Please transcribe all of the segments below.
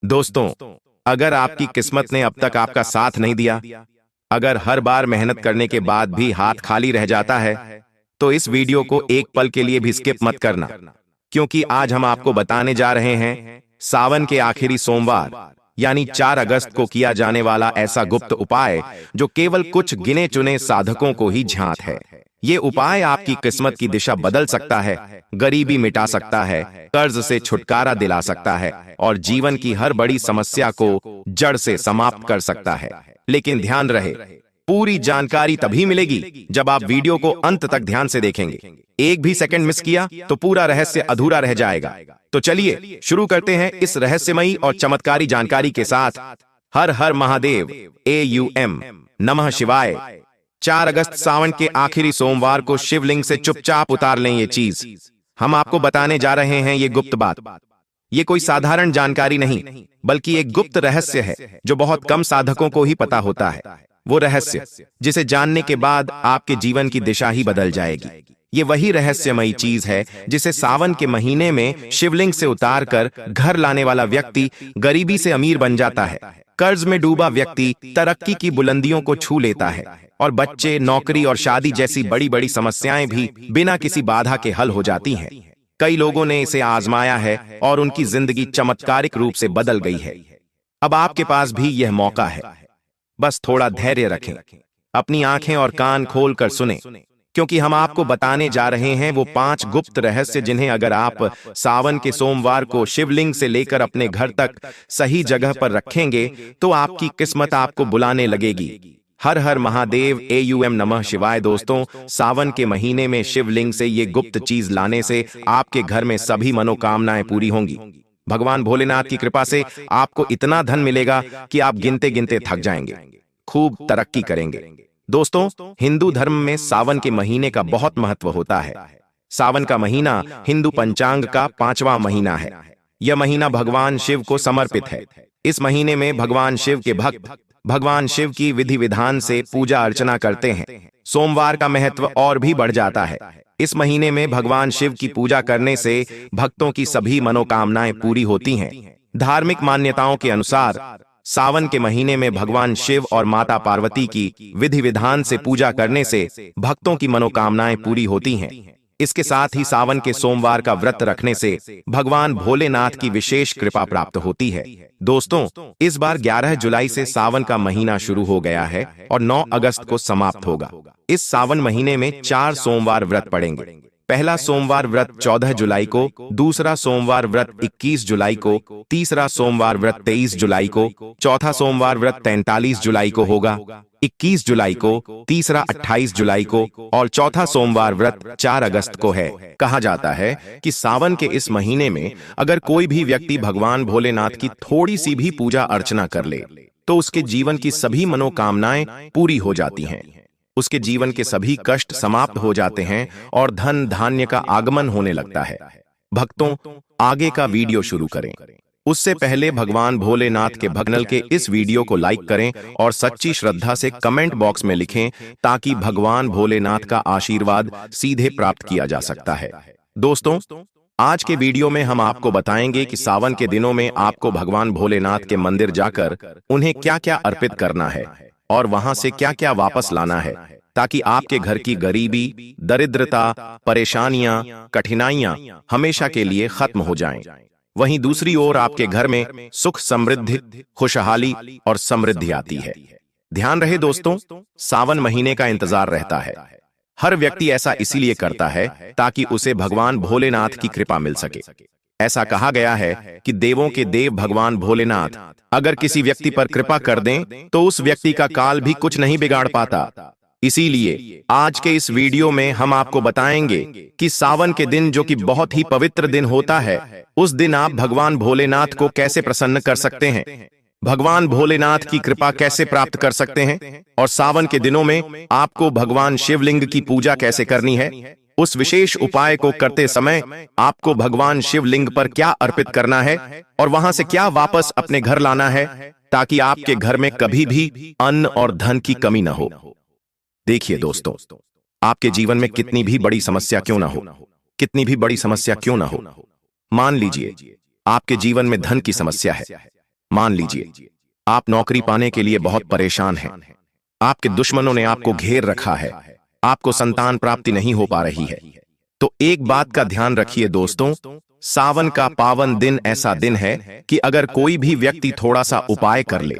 दोस्तों, अगर आपकी किस्मत ने अब तक आपका साथ नहीं दिया, अगर हर बार मेहनत करने के बाद भी हाथ खाली रह जाता है, तो इस वीडियो को एक पल के लिए भी स्किप मत करना, क्योंकि आज हम आपको बताने जा रहे हैं सावन के आखिरी सोमवार यानी 4 अगस्त को किया जाने वाला ऐसा गुप्त उपाय जो केवल कुछ गिने चुने साधकों को ही ज्ञात है। ये उपाय आपकी किस्मत की दिशा बदल सकता है, गरीबी मिटा सकता है, कर्ज से छुटकारा दिला सकता है और जीवन की हर बड़ी समस्या को जड़ से समाप्त कर सकता है। लेकिन ध्यान रहे, पूरी जानकारी तभी मिलेगी जब आप वीडियो को अंत तक ध्यान से देखेंगे। एक भी सेकंड मिस किया तो पूरा रहस्य अधूरा रह जाएगा। तो चलिए शुरू करते हैं इस रहस्यमयी और चमत्कारी जानकारी के साथ। हर हर महादेव, AUM नमः शिवाय। 4 अगस्त सावन के आखिरी सोमवार को शिवलिंग से चुपचाप उतार लें ये चीज। हम आपको बताने जा रहे हैं ये गुप्त बात। ये कोई साधारण जानकारी नहीं, बल्कि एक गुप्त रहस्य है जो बहुत कम साधकों को ही पता होता है। वो रहस्य जिसे जानने के बाद आपके जीवन की दिशा ही बदल जाएगी। ये वही रहस्यमयी चीज है जिसे सावन के महीने में शिवलिंग से उतारकर घर लाने वाला व्यक्ति गरीबी से अमीर बन जाता है, कर्ज में डूबा व्यक्ति तरक्की की बुलंदियों को छू लेता है और बच्चे, नौकरी और शादी जैसी बड़ी बड़ी समस्याएं भी बिना किसी बाधा के हल हो जाती हैं। कई लोगों ने इसे आजमाया है और उनकी जिंदगी चमत्कारिक रूप से बदल गई है। अब आपके पास भी यह मौका है। बस थोड़ा धैर्य रखें, अपनी आंखें और कान खोलकर सुनें, क्योंकि हम आपको बताने जा रहे हैं वो 5 गुप्त रहस्य जिन्हें अगर आप सावन के सोमवार को शिवलिंग से लेकर अपने घर तक सही जगह पर रखेंगे तो आपकी किस्मत आपको बुलाने लगेगी। हर हर महादेव, AUM नमः शिवाय। दोस्तों, सावन के महीने में शिवलिंग से ये गुप्त चीज लाने से आपके घर में सभी मनोकामनाएं पूरी होंगी। भगवान भोलेनाथ की कृपा से आपको इतना धन मिलेगा कि आप गिनते गिनते थक जाएंगे, खूब तरक्की करेंगे। दोस्तों, हिंदू धर्म में सावन के महीने का बहुत महत्व होता है। सावन का महीना हिंदू पंचांग का 5वां महीना है। यह महीना भगवान शिव को समर्पित है। इस महीने में भगवान शिव के भक्त भगवान शिव की विधि विधान से पूजा अर्चना करते हैं। सोमवार का महत्व और भी बढ़ जाता है। इस महीने में भगवान शिव की पूजा करने से भक्तों की सभी मनोकामनाएं पूरी होती हैं। धार्मिक मान्यताओं के अनुसार सावन के महीने में भगवान शिव और माता पार्वती की विधि विधान से पूजा करने से भक्तों की मनोकामनाएं पूरी होती हैं। इसके साथ ही सावन के सोमवार का व्रत रखने से भगवान भोलेनाथ की विशेष कृपा प्राप्त होती है। दोस्तों, इस बार 11 जुलाई से सावन का महीना शुरू हो गया है और 9 अगस्त को समाप्त होगा। इस सावन महीने में 4 सोमवार व्रत पड़ेंगे। पहला सोमवार व्रत 14 जुलाई को, दूसरा सोमवार व्रत 21 जुलाई को, तीसरा सोमवार व्रत 23 जुलाई को, चौथा सोमवार व्रत 43 जुलाई को होगा, 21 जुलाई को, तीसरा 28 जुलाई को और चौथा सोमवार व्रत 4 अगस्त को है। कहा जाता है कि सावन के इस महीने में अगर कोई भी व्यक्ति भगवान भोलेनाथ की थोड़ी सी भी पूजा अर्चना कर ले तो उसके जीवन की सभी मनोकामनाएं पूरी हो जाती हैं। उसके जीवन के सभी कष्ट समाप्त हो जाते हैं और धन धान्य का आगमन होने लगता है। भक्तों, आगे का वीडियो शुरू करें उससे पहले भगवान भोलेनाथ के भक्तों के इस वीडियो को लाइक करें और सच्ची श्रद्धा से कमेंट बॉक्स में लिखें ताकि भगवान भोलेनाथ का आशीर्वाद सीधे प्राप्त किया जा सकता है। दोस्तों, आज के वीडियो में हम आपको बताएंगे कि सावन के दिनों में आपको भगवान भोलेनाथ के मंदिर जाकर उन्हें क्या क्या अर्पित करना है और वहां से क्या क्या वापस लाना है ताकि आपके घर की गरीबी, दरिद्रता, परेशानियां, कठिनाइयां हमेशा के लिए खत्म हो जाएं। वहीं दूसरी ओर आपके घर में सुख, समृद्धि, खुशहाली और समृद्धि आती है। ध्यान रहे दोस्तों, सावन महीने का इंतजार रहता है। हर व्यक्ति ऐसा इसीलिए करता है ताकि उसे भगवान भोलेनाथ की कृपा मिल सके। ऐसा कहा गया है कि देवों के देव भगवान भोलेनाथ अगर किसी व्यक्ति पर कृपा कर दें तो उस व्यक्ति का काल भी कुछ नहीं बिगाड़ पाता। इसीलिए आज के इस वीडियो में हम आपको बताएंगे कि सावन के दिन, जो कि बहुत ही पवित्र दिन होता है, उस दिन आप भगवान भोलेनाथ को कैसे प्रसन्न कर सकते हैं, भगवान भोलेनाथ की कृपा कैसे प्राप्त कर सकते हैं और सावन के दिनों में आपको भगवान शिवलिंग की पूजा कैसे करनी है। उस विशेष उपाय को करते समय आपको भगवान शिवलिंग पर क्या अर्पित करना है और वहां से क्या वापस अपने घर लाना है ताकि आपके घर में कभी भी अन्न और धन की कमी न हो। देखिए दोस्तों, आपके जीवन में कितनी भी बड़ी समस्या क्यों ना हो, कितनी भी बड़ी समस्या क्यों ना हो, मान लीजिए आपके जीवन में धन की समस्या है, मान लीजिए आप नौकरी पाने के लिए बहुत परेशान हैं। आपके दुश्मनों ने आपको घेर रखा है। आपको संतान प्राप्ति नहीं हो पा रही है। तो एक बात का ध्यान रखिए दोस्तों, सावन का पावन दिन ऐसा दिन है कि अगर कोई भी व्यक्ति थोड़ा सा उपाय कर ले,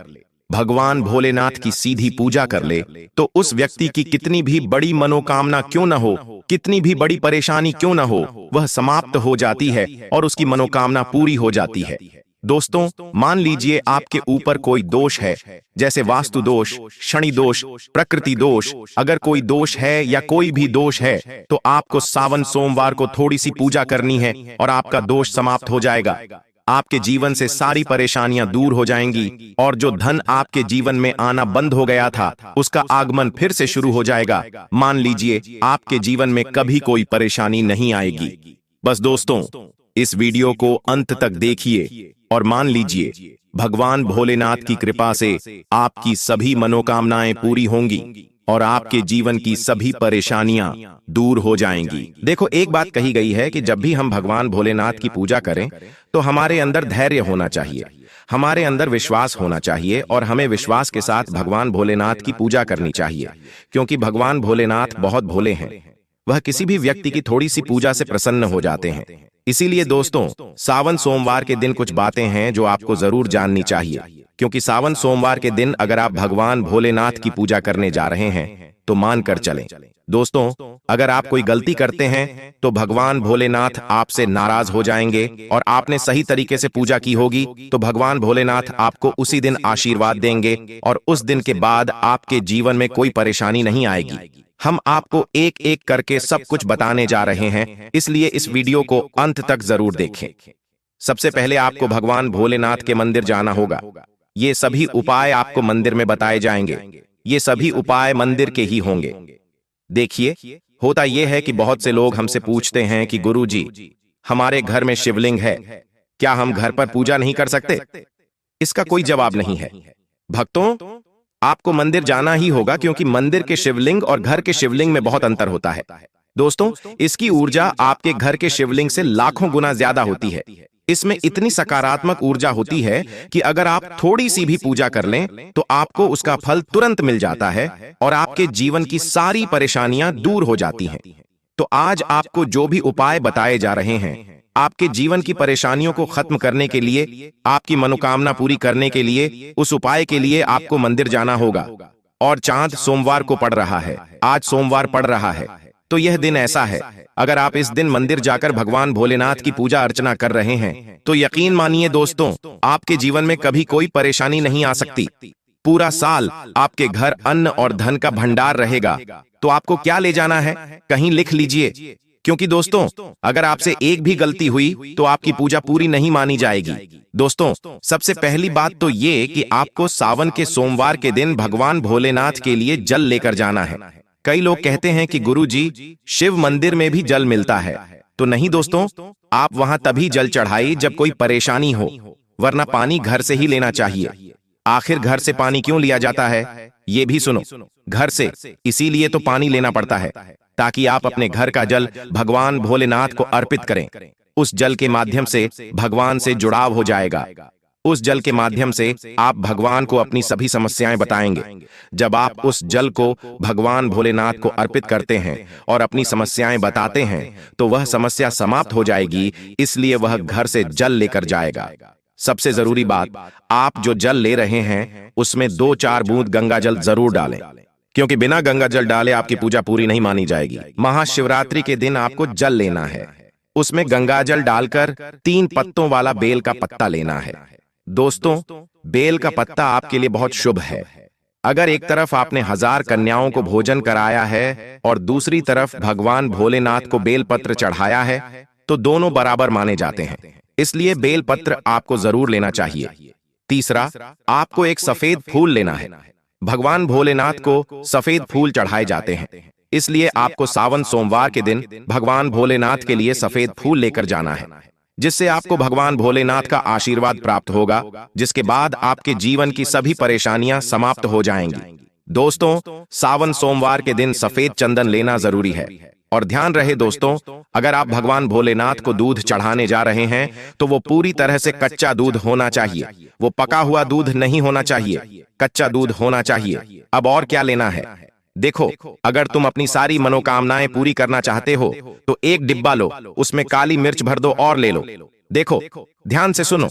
भगवान भोलेनाथ की सीधी पूजा कर ले, तो उस व्यक्ति की कितनी भी बड़ी मनोकामना क्यों न हो, कितनी भी बड़ी परेशानी क्यों न हो, वह समाप्त हो जाती है और उसकी मनोकामना पूरी हो जाती है। दोस्तों, मान लीजिए आपके ऊपर कोई दोष है, जैसे वास्तु दोष, शनि दोष, प्रकृति दोष। अगर कोई दोष है या कोई भी दोष है तो आपको सावन सोमवार को थोड़ी सी पूजा करनी है और आपका दोष समाप्त हो जाएगा। आपके जीवन से सारी परेशानियां दूर हो जाएंगी और जो धन आपके जीवन में आना बंद हो गया था उसका आगमन फिर से शुरू हो जाएगा। मान लीजिए आपके जीवन में कभी कोई परेशानी नहीं आएगी। बस दोस्तों, इस वीडियो को अंत तक देखिए और मान लीजिए भगवान भोलेनाथ की कृपा से आपकी सभी मनोकामनाएं पूरी होंगी और आपके जीवन की सभी परेशानियां दूर हो जाएंगी। देखो, एक बात कही गई है कि जब भी हम भगवान भोलेनाथ की पूजा करें तो हमारे अंदर धैर्य होना चाहिए, हमारे अंदर विश्वास होना चाहिए और हमें विश्वास के साथ भगवान भोलेनाथ की पूजा करनी चाहिए, क्योंकि भगवान भोलेनाथ बहुत भोले हैं। वह किसी भी व्यक्ति की थोड़ी सी पूजा से प्रसन्न हो जाते हैं। इसीलिए दोस्तों, सावन सोमवार के दिन कुछ बातें हैं जो आपको जरूर जाननी चाहिए, क्योंकि सावन सोमवार के दिन अगर आप भगवान भोलेनाथ की पूजा करने जा रहे हैं तो मान कर चलें। दोस्तों, अगर आप कोई गलती करते हैं तो भगवान भोलेनाथ आपसे नाराज हो जाएंगे और आपने सही तरीके से पूजा की होगी तो भगवान भोलेनाथ आपको उसी दिन आशीर्वाद देंगे और उस दिन के बाद आपके जीवन में कोई परेशानी नहीं आएगी। हम आपको एक एक करके सब कुछ बताने जा रहे हैं, इसलिए इस वीडियो को अंत तक जरूर देखें। सबसे पहले आपको भगवान भोलेनाथ के मंदिर जाना होगा। ये सभी उपाय आपको मंदिर में बताए जाएंगे। ये सभी उपाय मंदिर के ही होंगे। देखिए, होता यह है कि बहुत से लोग हमसे पूछते हैं कि गुरुजी, हमारे घर में शिवलिंग है, क्या हम घर पर पूजा नहीं कर सकते? इसका कोई जवाब नहीं है। भक्तों, आपको मंदिर जाना ही होगा, क्योंकि मंदिर के शिवलिंग और घर के शिवलिंग में बहुत अंतर होता है। दोस्तों, इसकी ऊर्जा आपके घर के शिवलिंग से लाखों गुना ज्यादा होती है। इसमें इतनी सकारात्मक ऊर्जा होती है कि अगर आप थोड़ी सी भी पूजा कर लें तो आपको उसका फल तुरंत मिल जाता है और आपके जीवन की सारी परेशानियां दूर हो जाती हैं। तो आज आपको जो भी उपाय बताए जा रहे हैं, आपके जीवन की परेशानियों को खत्म करने के लिए, आपकी मनोकामना पूरी करने के लिए, उस उपाय के लिए आपको मंदिर जाना होगा। और चांद सोमवार को पड़ रहा है, आज सोमवार पड़ रहा है, तो यह दिन ऐसा है, अगर आप इस दिन मंदिर जाकर भगवान भोलेनाथ की पूजा अर्चना कर रहे हैं तो यकीन मानिए दोस्तों, आपके जीवन में कभी कोई परेशानी नहीं आ सकती। पूरा साल आपके घर अन्न और धन का भंडार रहेगा। तो आपको क्या ले जाना है, कहीं लिख लीजिए, क्योंकि दोस्तों, अगर आपसे एक भी गलती हुई तो आपकी पूजा पूरी नहीं मानी जाएगी। दोस्तों, सबसे पहली बात तो ये कि आपको सावन के सोमवार के दिन भगवान भोलेनाथ के लिए जल लेकर जाना है। कई लोग कहते हैं कि गुरुजी, शिव मंदिर में भी जल मिलता है। तो नहीं दोस्तों, आप वहां तभी जल चढ़ाइए जब कोई परेशानी हो, वरना पानी घर से ही लेना चाहिए। आखिर घर से पानी क्यों लिया जाता है, ये भी सुनो। घर से इसीलिए तो पानी लेना पड़ता है ताकि आप अपने घर का जल भगवान भोलेनाथ को अर्पित करें। उस जल के माध्यम से भगवान से जुड़ाव हो जाएगा। उस जल के माध्यम से आप भगवान को अपनी सभी समस्याएं बताएंगे। जब आप उस जल को भगवान भोलेनाथ को अर्पित करते हैं और अपनी समस्याएं बताते हैं तो वह समस्या समाप्त हो जाएगी, इसलिए वह घर से जल लेकर जाएगा। सबसे जरूरी बात, आप जो जल ले रहे हैं उसमें 2-4 बूंद गंगा जल जरूर डालें, क्योंकि बिना गंगा जल डाले आपकी पूजा पूरी नहीं मानी जाएगी। महाशिवरात्रि के दिन आपको जल लेना है, उसमें गंगा जल डालकर 3 पत्तों वाला बेल का पत्ता लेना है। दोस्तों, बेल का पत्ता आपके लिए बहुत शुभ है। अगर एक तरफ आपने 1000 कन्याओं को भोजन कराया है और दूसरी तरफ भगवान भोलेनाथ को बेलपत्र चढ़ाया है तो दोनों बराबर माने जाते हैं, इसलिए बेलपत्र आपको जरूर लेना चाहिए। तीसरा, आपको एक सफेद फूल लेना है। भगवान भोलेनाथ को सफेद फूल चढ़ाए जाते हैं, इसलिए आपको सावन सोमवार के दिन भगवान भोलेनाथ के लिए सफेद फूल लेकर जाना है, जिससे आपको भगवान भोलेनाथ का आशीर्वाद प्राप्त होगा, जिसके बाद आपके जीवन की सभी परेशानियां समाप्त हो जाएंगी। दोस्तों, सावन सोमवार के दिन सफेद चंदन लेना जरूरी है। और ध्यान रहे दोस्तों, अगर आप भगवान भोलेनाथ को दूध चढ़ाने जा रहे हैं तो वो पूरी तरह से कच्चा दूध होना चाहिए। वो पका हुआ दूध नहीं होना चाहिए, कच्चा दूध होना चाहिए। अब और क्या लेना है? देखो, अगर तुम अपनी सारी मनोकामनाएं पूरी करना चाहते हो तो एक डिब्बा लो, उसमें काली मिर्च भर दो और ले लो। देखो, ध्यान से सुनो,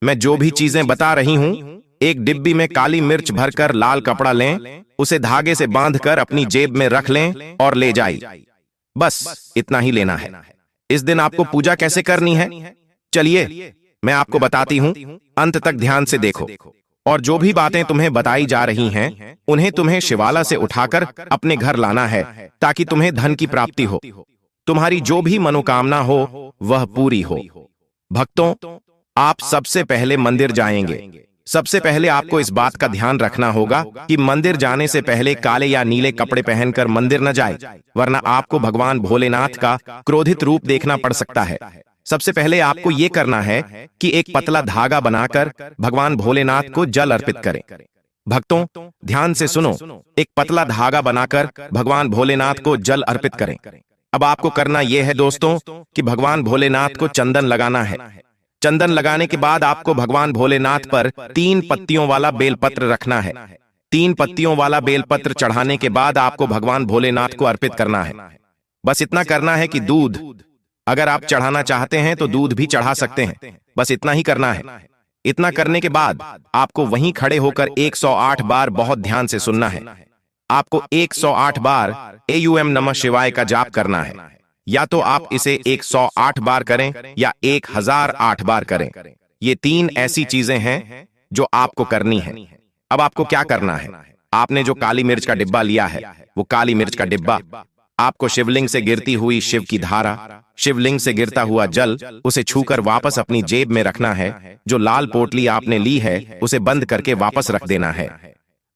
मैं जो भी चीजें बता रही हूं, एक डिब्बी में काली मिर्च भरकर लाल कपड़ा लें, उसे धागे से बांधकर अपनी जेब में रख लें और ले जाइए। बस इतना ही लेना है। इस दिन आपको पूजा कैसे करनी है, चलिए मैं आपको बताती हूं, अंत तक ध्यान से देखो। और जो भी बातें तुम्हें बताई जा रही हैं, उन्हें तुम्हें शिवाला से उठाकर अपने घर लाना है ताकि तुम्हें धन की प्राप्ति हो, तुम्हारी जो भी मनोकामना हो वह पूरी हो। भक्तों, आप सबसे पहले मंदिर जाएंगे। सबसे पहले आपको इस बात का ध्यान रखना होगा कि मंदिर जाने से पहले काले या नीले कपड़े पहनकर मंदिर न जाए, वरना आपको भगवान भोलेनाथ का क्रोधित रूप देखना पड़ सकता है। सबसे पहले आपको यह करना है कि एक पतला धागा बनाकर भगवान भोलेनाथ को जल अर्पित करें। भक्तों, ध्यान से सुनो, एक पतला धागा बनाकर भगवान भोलेनाथ को जल अर्पित करें। अब आपको करना यह है दोस्तों कि भगवान भोलेनाथ को चंदन लगाना है। चंदन लगाने के बाद आपको भगवान भोलेनाथ पर 3 पत्तियों वाला बेलपत्र रखना है। 3 पत्तियों वाला बेलपत्र चढ़ाने के बाद आपको भगवान भोलेनाथ को अर्पित करना है। बस इतना करना है कि दूध, अगर आप चढ़ाना चाहते हैं तो दूध भी चढ़ा सकते हैं, बस इतना ही करना है। इतना करने के बाद आपको वहीं खड़े होकर 108 बार बहुत ध्यान से सुनना है। आपको 108 बार एयूएम नमः शिवाय का जाप करना है। या तो आप इसे 108 बार करें या 1008 बार करें। ये 3 ऐसी चीजें हैं जो आपको करनी है। अब आपको क्या करना है? आपने जो काली मिर्च का डिब्बा लिया है, वो काली मिर्च का डिब्बा आपको शिवलिंग से गिरती हुई शिव की धारा, शिवलिंग से गिरता हुआ जल, उसे छूकर वापस अपनी जेब में रखना है। जो लाल पोटली आपने ली है उसे बंद करके वापस रख देना है।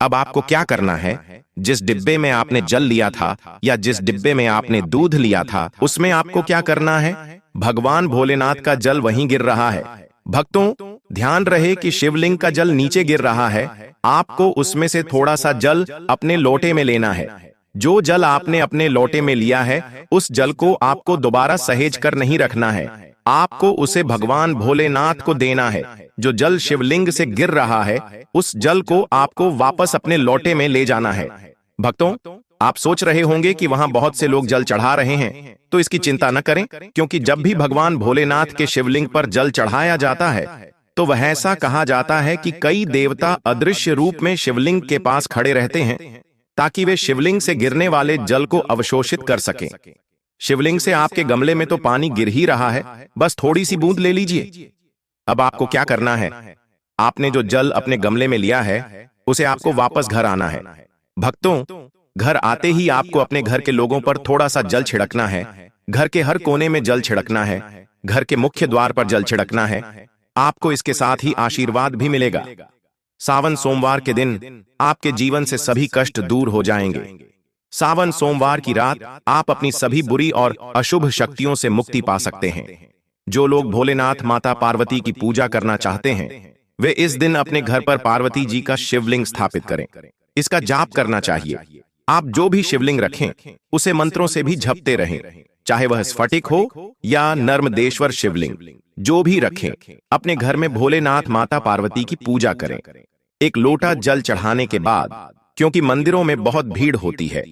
अब आपको क्या करना है? जिस डिब्बे में आपने जल लिया था या जिस डिब्बे में आपने दूध लिया था, उसमें आपको क्या करना है? भगवान भोलेनाथ का जल वहीं गिर रहा है। भक्तों, ध्यान रहे कि शिवलिंग का जल नीचे गिर रहा है। आपको उसमें से थोड़ा सा जल अपने लोटे में लेना है। जो जल आपने अपने लोटे में लिया है, उस जल को आपको दोबारा सहेज कर नहीं रखना है। आपको उसे भगवान भोलेनाथ को देना है। जो जल शिवलिंग से गिर रहा है, उस जल को आपको वापस अपने लोटे में ले जाना है। भक्तों, आप सोच रहे होंगे कि वहां बहुत से लोग जल चढ़ा रहे हैं, तो इसकी चिंता न करें, क्योंकि जब भी भगवान भोलेनाथ के शिवलिंग पर जल चढ़ाया जाता है तो वह ऐसा कहा जाता है कि कई देवता अदृश्य रूप में शिवलिंग के पास खड़े रहते हैं ताकि वे शिवलिंग से गिरने वाले जल को अवशोषित कर सकें। शिवलिंग से आपके गमले में तो पानी गिर ही रहा है, बस थोड़ी सी बूंद ले लीजिए। अब आपको क्या करना है? आपने जो जल अपने गमले में लिया है, उसे आपको वापस घर आना है। भक्तों, घर आते ही आपको अपने घर के लोगों पर थोड़ा सा जल छिड़कना है। घर के हर कोने में जल छिड़कना है। घर के मुख्य द्वार पर जल छिड़कना है। आपको इसके साथ ही आशीर्वाद भी मिलेगा। सावन सोमवार के दिन आपके जीवन से सभी कष्ट दूर हो जाएंगे। सावन सोमवार की रात आप अपनी सभी बुरी और अशुभ शक्तियों से मुक्ति पा सकते हैं। जो लोग भोलेनाथ माता पार्वती की पूजा करना चाहते हैं, वे इस दिन अपने घर पर पार्वती जी का शिवलिंग स्थापित करें। इसका जाप करना चाहिए। आप जो भी शिवलिंग रखें, उसे मंत्रों से भी जपते रहें, चाहे वह स्फटिक हो या नर्मदेश्वर शिवलिंग। जो भी रखें, अपने घर में भोलेनाथ माता पार्वती की पूजा करें। एक लोटा जल चढ़ाने के बाद, क्योंकि मंदिरों में बहुत भीड़ होती है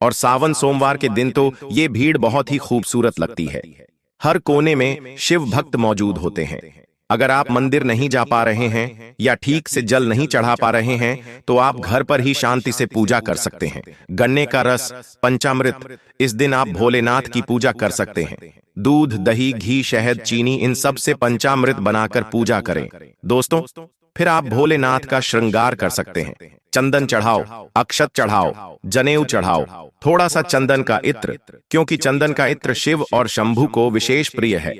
और सावन सोमवार के दिन तो ये भीड़ बहुत ही खूबसूरत लगती है। हर कोने में शिव भक्त मौजूद होते हैं। अगर आप मंदिर नहीं जा पा रहे हैं या ठीक से जल नहीं चढ़ा पा रहे हैं, तो आप घर पर ही शांति से पूजा कर सकते हैं। गन्ने का रस, पंचामृत, इस दिन आप भोलेनाथ की पूजा कर सकते हैं। दूध, दही, घी, शहद, चीनी, इन सब से पंचामृत बनाकर पूजा करें। दोस्तों, फिर आप भोलेनाथ का श्रृंगार कर सकते हैं। चंदन चढ़ाओ, अक्षत चढ़ाओ, जनेऊ चढ़ाओ, थोड़ा सा चंदन का इत्र, क्योंकि चंदन का इत्र शिव और शंभू को विशेष प्रिय है,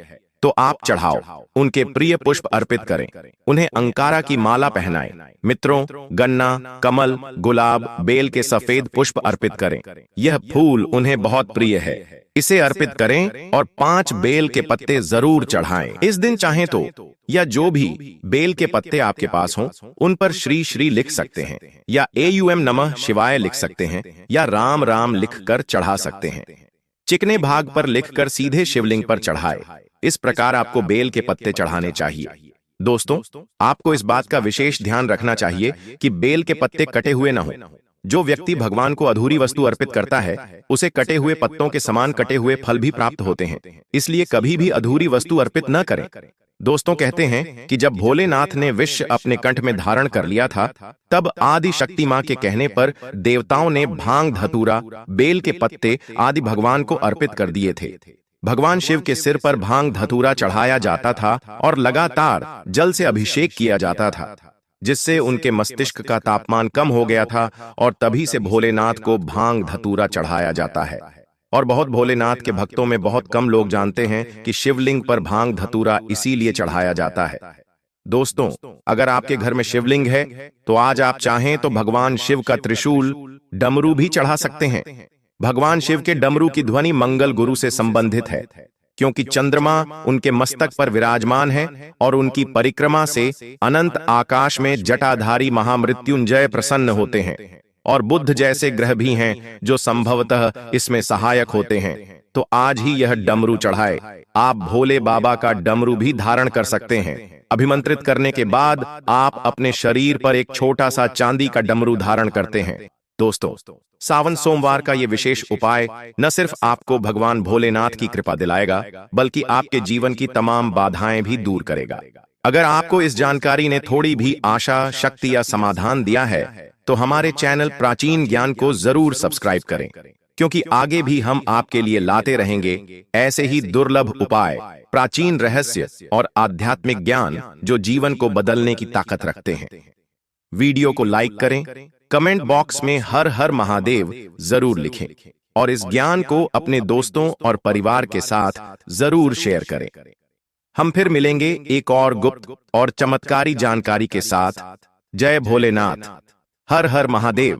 तो आप चढ़ाओ। उनके प्रिय पुष्प अर्पित करें। उन्हें अंकारा की माला पहनाएं। मित्रों, गन्ना, कमल, गुलाब, बेल के सफेद पुष्प अर्पित करें। यह फूल उन्हें बहुत प्रिय है। इसे अर्पित करें और 5 बेल के पत्ते जरूर चढ़ाएं। इस दिन चाहें तो या जो भी बेल के पत्ते आपके पास हों, उन पर श्री श्री लिख सकते हैं या एयूएम नमः शिवाय लिख सकते हैं या राम राम लिखकर चढ़ा सकते हैं। चिकने भाग पर लिखकर सीधे शिवलिंग पर चढ़ाए। इस प्रकार आपको बेल के पत्ते चढ़ाने चाहिए। दोस्तों, आपको इस बात का विशेष ध्यान रखना चाहिए कि बेल के पत्ते कटे हुए न हो। जो व्यक्ति भगवान को अधूरी वस्तु अर्पित करता है, उसे कटे हुए पत्तों के समान कटे हुए फल भी प्राप्त होते हैं। इसलिए कभी भी अधूरी वस्तु अर्पित न करें। दोस्तों, कहते हैं कि जब भोलेनाथ ने विष अपने कंठ में धारण कर लिया था, तब आदि शक्ति मां के कहने पर देवताओं ने भांग, धतूरा, बेल के पत्ते आदि भगवान को अर्पित कर दिए थे। भगवान शिव के सिर पर भांग, धतूरा चढ़ाया जाता था और लगातार जल से अभिषेक किया जाता था, जिससे उनके मस्तिष्क का तापमान कम हो गया था और तभी से भोलेनाथ को भांग, धतूरा चढ़ाया जाता है। और बहुत भोलेनाथ के भक्तों में बहुत कम लोग जानते हैं कि शिवलिंग पर भांग, धतूरा इसीलिए चढ़ाया जाता है। दोस्तों, अगर आपके घर में शिवलिंग है तो आज आप चाहें तो भगवान शिव का त्रिशूल, डमरू भी चढ़ा सकते हैं। भगवान शिव के डमरू की ध्वनि मंगल गुरु से संबंधित है, क्योंकि चंद्रमा उनके मस्तक पर विराजमान है और उनकी परिक्रमा से अनंत आकाश में जटाधारी महामृत्युंजय प्रसन्न होते हैं। और बुध जैसे ग्रह भी हैं जो संभवतः इसमें सहायक होते हैं। तो आज ही यह डमरू चढ़ाए। आप भोले बाबा का डमरू भी धारण कर सकते हैं। अभिमंत्रित करने के बाद आप अपने शरीर पर एक छोटा सा चांदी का डमरू धारण करते हैं। दोस्तों, सावन सोमवार का ये विशेष उपाय न सिर्फ आपको भगवान भोलेनाथ की कृपा दिलाएगा, बल्कि आपके जीवन की तमाम बाधाएं भी दूर करेगा। अगर आपको इस जानकारी ने थोड़ी भी आशा, शक्ति या समाधान दिया है, तो हमारे चैनल प्राचीन ज्ञान को जरूर सब्सक्राइब करें, क्योंकि आगे भी हम आपके लिए लाते रहेंगे ऐसे ही दुर्लभ उपाय, प्राचीन रहस्य और आध्यात्मिक ज्ञान जो जीवन को बदलने की ताकत रखते हैं। वीडियो को लाइक करें, कमेंट बॉक्स में हर हर महादेव जरूर लिखें और इस ज्ञान को अपने दोस्तों और परिवार के साथ जरूर शेयर करें। हम फिर मिलेंगे एक और गुप्त और चमत्कारी जानकारी के साथ। जय भोलेनाथ, हर हर महादेव।